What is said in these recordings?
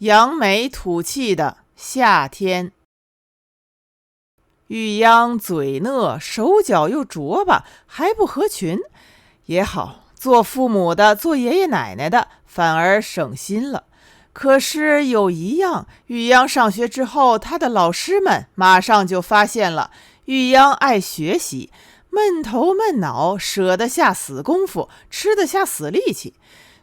扬眉吐气的夏天。玉央嘴讷，手脚又拙吧，还不合群。也好，做父母的，做爷爷奶奶的，反而省心了。可是有一样，玉央上学之后，他的老师们马上就发现了，玉央爱学习，闷头闷脑，舍得下死功夫，吃得下死力气。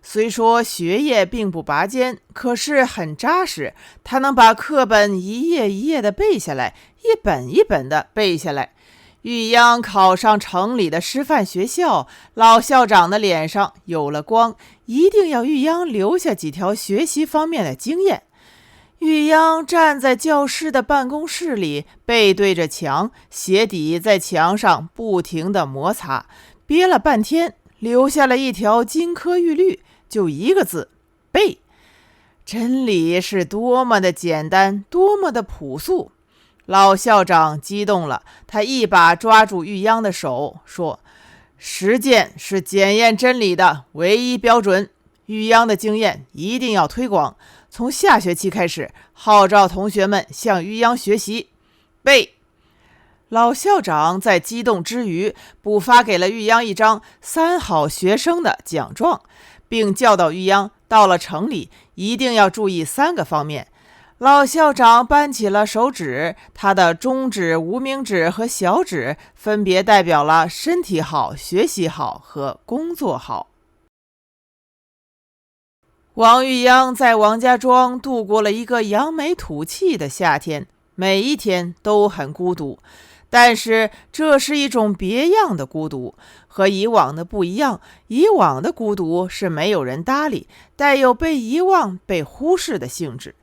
虽说学业并不拔尖，可是很扎实，他能把课本一页一页的背下来，一本一本的背下来。玉央考上城里的师范学校，老校长的脸上有了光，一定要玉央留下几条学习方面的经验。玉央站在教师的办公室里，背对着墙，鞋底在墙上不停地摩擦，憋了半天，留下了一条金科玉律，就一个字：背。真理是多么的简单，多么的朴素。老校长激动了，他一把抓住玉央的手，说：实践是检验真理的唯一标准，玉央的经验一定要推广，从下学期开始，号召同学们向玉央学习。背。老校长在激动之余，补发给了玉央一张3好学生的奖状，并教导玉央到了城里一定要注意3个方面。老校长扳起了手指，他的中指、无名指和小指分别代表了身体好、学习好和工作好。王玉央在王家庄度过了一个扬眉吐气的夏天，每一天都很孤独，但是这是一种别样的孤独，和以往的不一样。以往的孤独是没有人搭理，带有被遗忘、被忽视的性质。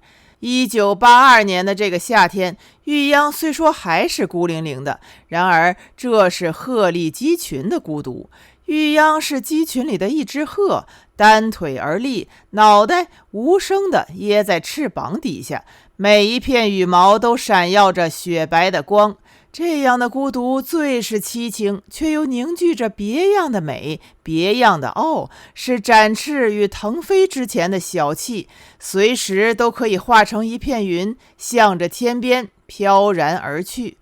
1982年的这个夏天，玉央虽说还是孤零零的，然而这是鹤立鸡群的孤独。玉央是鸡群里的一只鹤，单腿而立，脑袋无声地掖在翅膀底下，每一片羽毛都闪耀着雪白的光。这样的孤独最是凄清，却又凝聚着别样的美，别样的傲，是展翅与腾飞之前的小气，随时都可以化成一片云，向着天边飘然而去。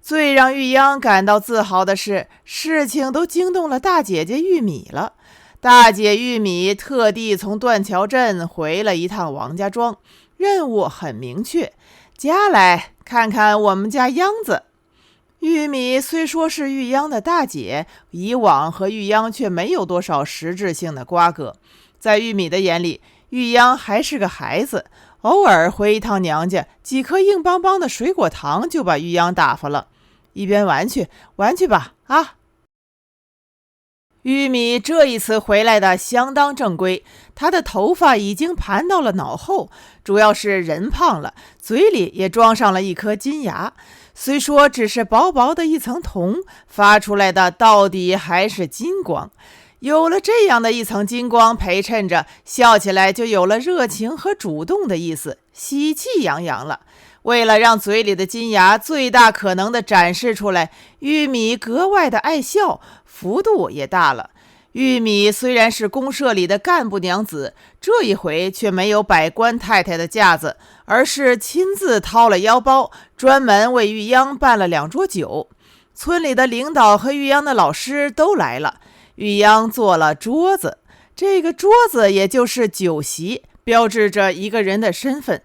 最让玉央感到自豪的是，事情都惊动了大姐姐玉米了。大姐玉米特地从断桥镇回了一趟王家庄，任务很明确，家来看看我们家央子。玉米虽说是玉央的大姐，以往和玉央却没有多少实质性的瓜葛。在玉米的眼里，玉央还是个孩子，偶尔回一趟娘家，几颗硬邦邦的水果糖就把玉央打发了。一边玩去，玩去吧啊！玉米这一次回来的相当正规，她的头发已经盘到了脑后，主要是人胖了，嘴里也装上了一颗金牙。虽说只是薄薄的一层铜，发出来的到底还是金光。有了这样的一层金光陪衬着，笑起来就有了热情和主动的意思，喜气洋洋了。为了让嘴里的金牙最大可能的展示出来，玉米格外的爱笑，幅度也大了。玉米虽然是公社里的干部娘子，这一回却没有摆官太太的架子，而是亲自掏了腰包，专门为玉央办了2桌酒。村里的领导和玉央的老师都来了，玉央做了桌子，这个桌子也就是酒席，标志着一个人的身份。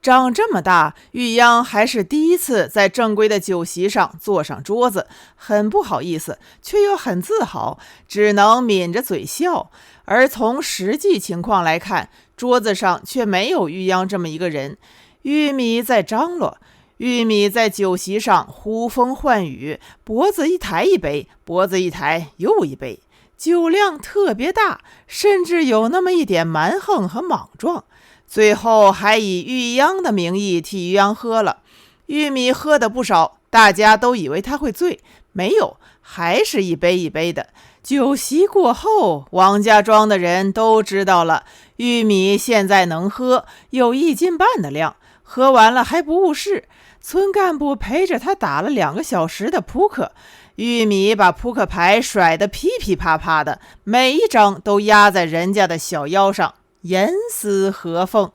长这么大，玉央还是第一次在正规的酒席上坐上桌子，很不好意思，却又很自豪，只能抿着嘴笑。而从实际情况来看，桌子上却没有玉央这么一个人。玉米在张罗，玉米在酒席上呼风唤雨，脖子一抬一杯，脖子一抬又一杯，酒量特别大，甚至有那么一点蛮横和莽撞。最后还以玉央的名义替玉央喝了。玉米喝的不少，大家都以为他会醉，没有，还是一杯一杯的。酒席过后，王家庄的人都知道了，玉米现在能喝，有1斤半的量，喝完了还不误事。村干部陪着他打了2个小时的扑克，玉米把扑克牌甩得噼噼啪啪的，每一张都压在人家的小腰上，严丝合缝。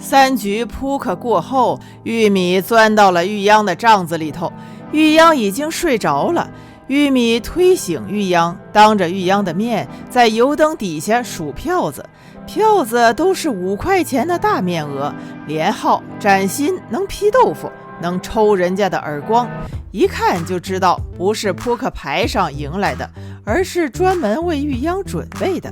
3局扑克过后，玉米钻到了玉央的帐子里头，玉央已经睡着了。玉米推醒玉央，当着玉央的面在油灯底下数票子，票子都是5块钱的大面额，连号崭新，能劈豆腐，能抽人家的耳光，一看就知道不是扑克牌上赢来的，而是专门为玉央准备的。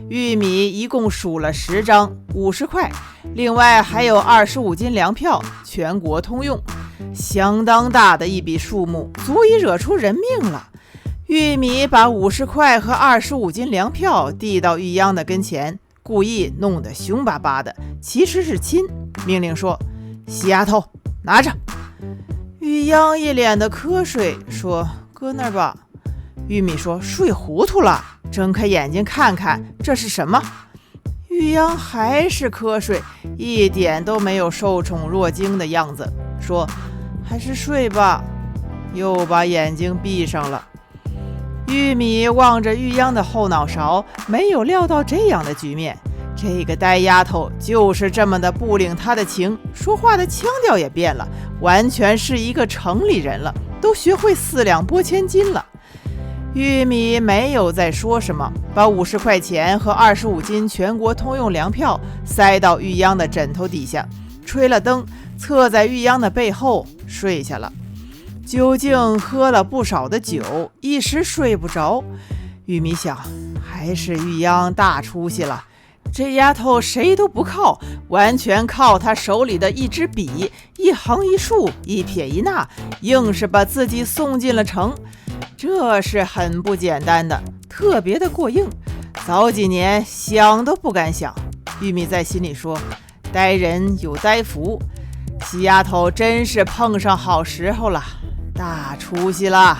玉米一共数了10张，50块，另外还有25斤粮票，全国通用，相当大的一笔数目，足以惹出人命了。玉米把50块和25斤粮票递到玉央的跟前，故意弄得凶巴巴的，其实是亲，命令说：细丫头，拿着。玉央一脸的瞌睡，说：搁那儿吧。玉米说：睡糊涂了，睁开眼睛看看这是什么。玉央还是瞌睡，一点都没有受宠若惊的样子，说：还是睡吧，又把眼睛闭上了。玉米望着玉央的后脑勺，没有料到这样的局面。这个呆丫头就是这么的不领他的情，说话的腔调也变了，完全是一个城里人了，都学会4两拨千斤了。玉米没有再说什么，把50块钱和25斤全国通用粮票塞到玉央的枕头底下，吹了灯，侧在玉央的背后睡下了。究竟喝了不少的酒，一时睡不着。玉米想，还是玉央大出息了，这丫头谁都不靠，完全靠她手里的一支笔，一横一竖，一撇一捺，硬是把自己送进了城。这是很不简单的，特别的过硬，早几年想都不敢想。玉米在心里说，呆人有呆福，细丫头真是碰上好时候了，大出息了。